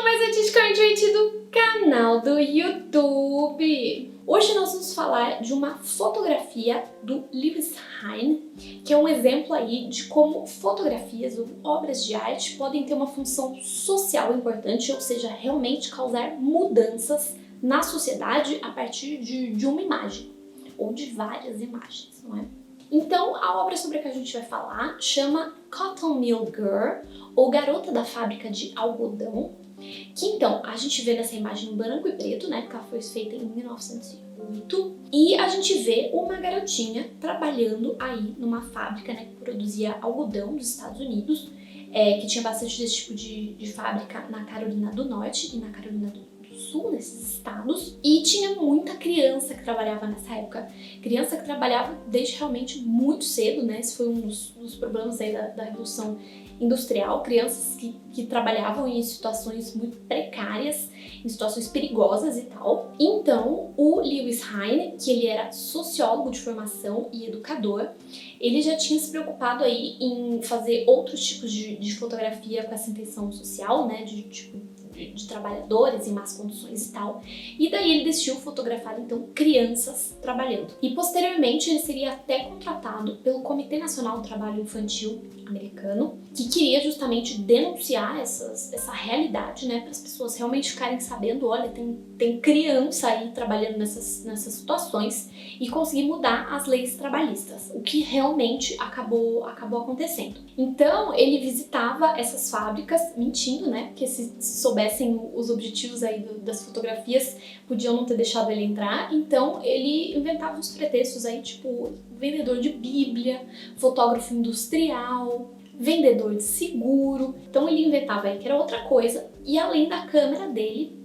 mais Artisticamente Divertido do canal do YouTube. Hoje nós vamos falar de uma fotografia do Lewis Hine, que é um exemplo aí de como fotografias ou obras de arte podem ter uma função social importante, ou seja, realmente causar mudanças na sociedade a partir de uma imagem, ou de várias imagens, não é? Então, a obra sobre a que a gente vai falar chama Cotton Mill Girl, ou Garota da Fábrica de Algodão, que então a gente vê nessa imagem em branco e preto, né, porque ela foi feita em 1908, e a gente vê uma garotinha trabalhando aí numa fábrica, né, que produzia algodão dos Estados Unidos, que tinha bastante desse tipo de fábrica na Carolina do Norte e na Carolina do Sul, nesses estados, e tinha muita criança que trabalhava nessa época, criança que trabalhava desde realmente muito cedo, né, esse foi um dos problemas aí da Revolução Industrial, crianças que trabalhavam em situações muito precárias, em situações perigosas e tal. Então, o Lewis Hine, que ele era sociólogo de formação e educador, ele já tinha se preocupado aí em fazer outros tipos de fotografia com essa intenção social, né, de trabalhadores em más condições e tal, e daí ele decidiu fotografar então crianças trabalhando. E posteriormente ele seria até contratado pelo Comitê Nacional do Trabalho Infantil americano, que queria justamente denunciar essa realidade, né, para as pessoas realmente ficarem sabendo, olha, tem criança aí trabalhando nessas situações, e conseguir mudar as leis trabalhistas, o que realmente acabou acontecendo. Então ele visitava essas fábricas, mentindo, né, porque se soubessem os objetivos aí das fotografias, podiam não ter deixado ele entrar, então ele inventava uns pretextos aí, tipo vendedor de bíblia, fotógrafo industrial, vendedor de seguro. Então ele inventava aí que era outra coisa, e além da câmera dele,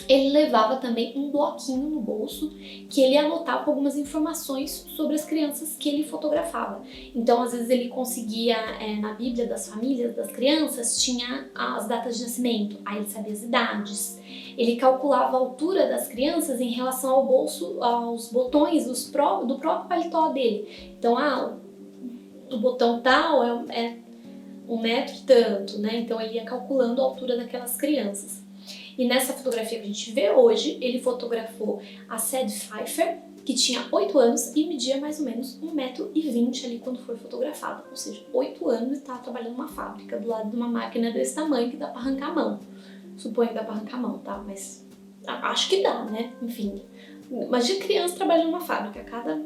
ele levava também um bloquinho no bolso que ele anotava algumas informações sobre as crianças que ele fotografava. Então, às vezes ele conseguia, na Bíblia das famílias, das crianças, tinha as datas de nascimento, aí ele sabia as idades. Ele calculava a altura das crianças em relação ao bolso, aos botões do próprio paletó dele. Então, o botão tal é 1 metro e tanto, né? Então ele ia calculando a altura daquelas crianças. E nessa fotografia que a gente vê hoje, ele fotografou a Sadie Pfeiffer, que tinha 8 anos e media mais ou menos 1,20 m ali quando foi fotografada. Ou seja, 8 anos e estava trabalhando numa fábrica, do lado de uma máquina desse tamanho que dá para arrancar a mão. Suponho que dá para arrancar a mão, tá? Mas acho que dá, né? Enfim, imagina criança trabalhando numa fábrica, cada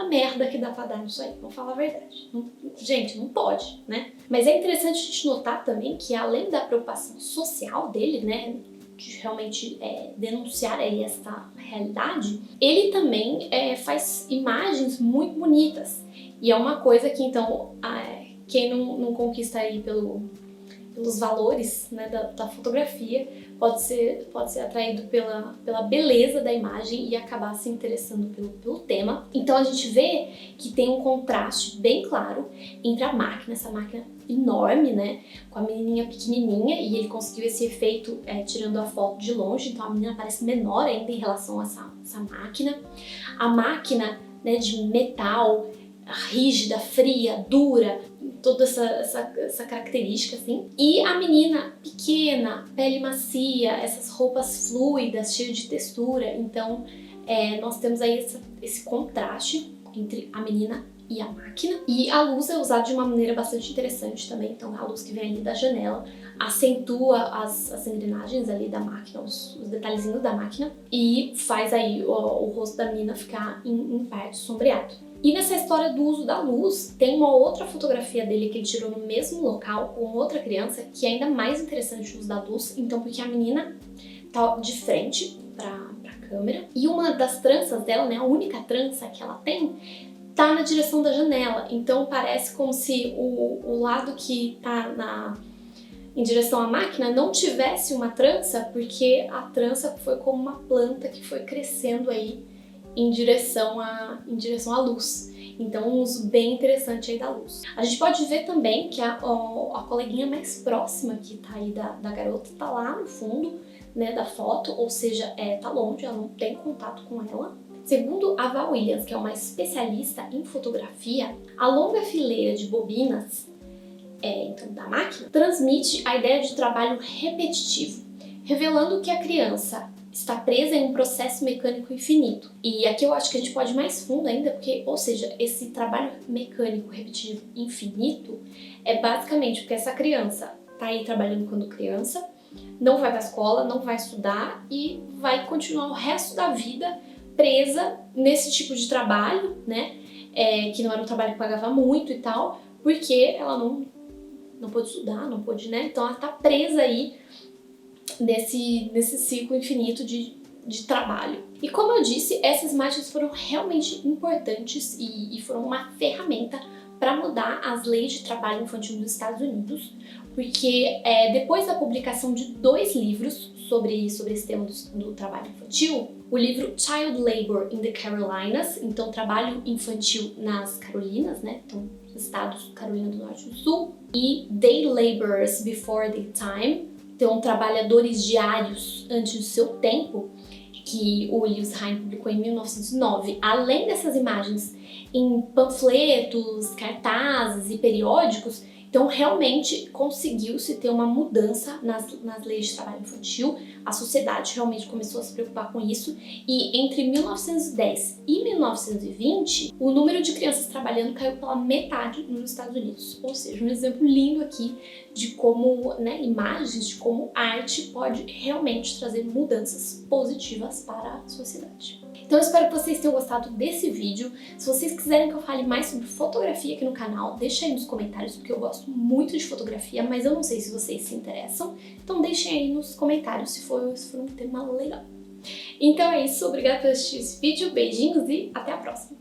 merda que dá pra dar nisso aí, vamos falar a verdade. Gente, não pode, né? Mas é interessante a gente notar também que além da preocupação social dele, né, de realmente denunciar aí essa realidade, ele também faz imagens muito bonitas. E é uma coisa que, então, quem não conquista aí pelos valores, né, da fotografia, pode ser atraído pela beleza da imagem e acabar se interessando pelo tema. Então a gente vê que tem um contraste bem claro entre a máquina, essa máquina enorme, né, com a menininha pequenininha, e ele conseguiu esse efeito tirando a foto de longe, então a menina parece menor ainda em relação a essa máquina. A máquina, né, de metal, rígida, fria, dura, toda essa característica assim. E a menina pequena, pele macia, essas roupas fluidas, cheias de textura. Então nós temos aí esse contraste entre a menina e a máquina. E a luz é usada de uma maneira bastante interessante também. Então a luz que vem ali da janela acentua as engrenagens ali da máquina, os detalhezinhos da máquina, e faz aí o rosto da menina ficar em parte sombreado. E nessa história do uso da luz, tem uma outra fotografia dele que ele tirou no mesmo local com outra criança, que é ainda mais interessante o uso da luz, então porque a menina tá de frente pra câmera, e uma das tranças dela, né, a única trança que ela tem, tá na direção da janela. Então parece como se o lado que tá em direção à máquina não tivesse uma trança, porque a trança foi como uma planta que foi crescendo aí em direção à luz. Então um uso bem interessante aí da luz. A gente pode ver também que a coleguinha mais próxima que tá aí da garota tá lá no fundo, né, da foto, ou seja, tá longe, ela não tem contato com ela. Segundo a Val Williams, que é uma especialista em fotografia, a longa fileira de bobinas então, da máquina transmite a ideia de trabalho repetitivo. revelando que a criança está presa em um processo mecânico infinito. E aqui eu acho que a gente pode ir mais fundo ainda, porque, ou seja, esse trabalho mecânico repetitivo infinito é basicamente porque essa criança está aí trabalhando quando criança, não vai para a escola, não vai estudar e vai continuar o resto da vida presa nesse tipo de trabalho, né? Que não era um trabalho que pagava muito e tal, porque ela não pôde estudar, não pôde, né? Então ela tá presa aí nesse ciclo infinito de trabalho. E como eu disse, essas imagens foram realmente importantes e foram uma ferramenta para mudar as leis de trabalho infantil nos Estados Unidos, porque depois da publicação de 2 livros sobre esse tema do trabalho infantil, o livro Child Labor in the Carolinas, então trabalho infantil nas Carolinas, né, então estados Carolina do Norte e do Sul, e Day Laborers Before Their Time, então trabalhadores diários antes do seu tempo, que o Lewis Hine publicou em 1909. Além dessas imagens em panfletos, cartazes e periódicos, então realmente conseguiu-se ter uma mudança nas leis de trabalho infantil, a sociedade realmente começou a se preocupar com isso, e entre 1910 e 1920, o número de crianças trabalhando caiu pela metade nos Estados Unidos. Ou seja, um exemplo lindo aqui de como, né, imagens de como arte pode realmente trazer mudanças positivas para a sociedade. Então eu espero que vocês tenham gostado desse vídeo. Se vocês quiserem que eu fale mais sobre fotografia aqui no canal, deixa aí nos comentários, porque eu gosto muito de fotografia, mas eu não sei se vocês se interessam. Então deixem aí nos comentários se for um tema legal. Então é isso, obrigada por assistir esse vídeo, beijinhos e até a próxima!